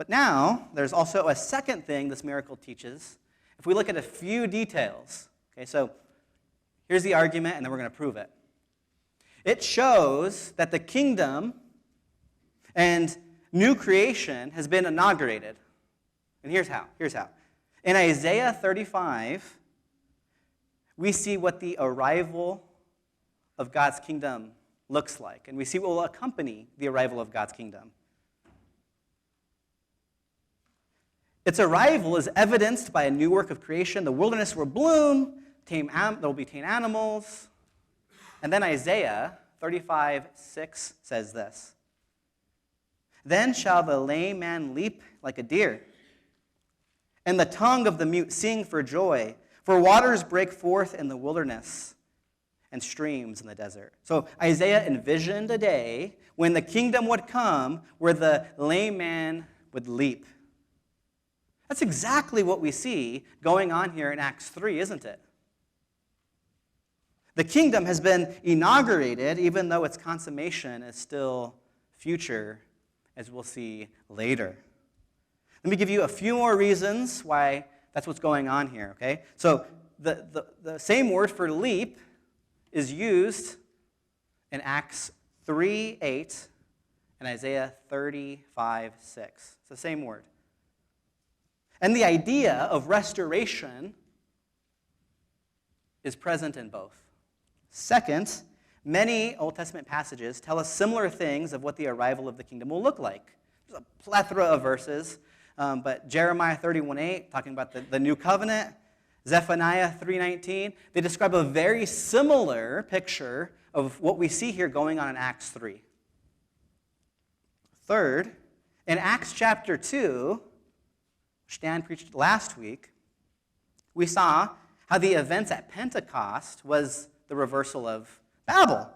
But now, there's also a second thing this miracle teaches. If we look at a few details, okay, so here's the argument, and then we're going to prove it. It shows that the kingdom and new creation has been inaugurated. And here's how. In Isaiah 35, we see what the arrival of God's kingdom looks like, and we see what will accompany the arrival of God's kingdom. Its arrival is evidenced by a new work of creation. The wilderness will bloom, there will be tame animals. And then Isaiah 35:6 says this. Then shall the lame man leap like a deer, and the tongue of the mute sing for joy. For waters break forth in the wilderness, and streams in the desert. So Isaiah envisioned a day when the kingdom would come where the lame man would leap. That's exactly what we see going on here in Acts 3, isn't it? The kingdom has been inaugurated, even though its consummation is still future, as we'll see later. Let me give you a few more reasons why that's what's going on here, okay? So the same word for leap is used in Acts 3:8 and Isaiah 35:6. It's the same word. And the idea of restoration is present in both. Second, many Old Testament passages tell us similar things of what the arrival of the kingdom will look like. There's a plethora of verses, but Jeremiah 31:8, talking about the new covenant, Zephaniah 3:19, they describe a very similar picture of what we see here going on in Acts 3. Third, in Acts chapter 2, which Dan preached last week, we saw how the events at Pentecost was the reversal of Babel.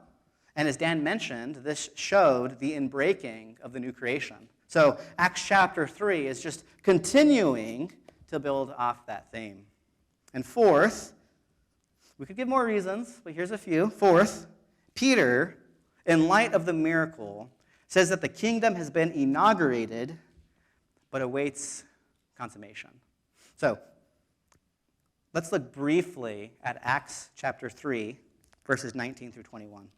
And as Dan mentioned, this showed the inbreaking of the new creation. So Acts chapter 3 is just continuing to build off that theme. And fourth, we could give more reasons, but here's a few. Fourth, Peter, in light of the miracle, says that the kingdom has been inaugurated, but awaits consummation. So, let's look briefly at Acts chapter 3, verses 19 through 21.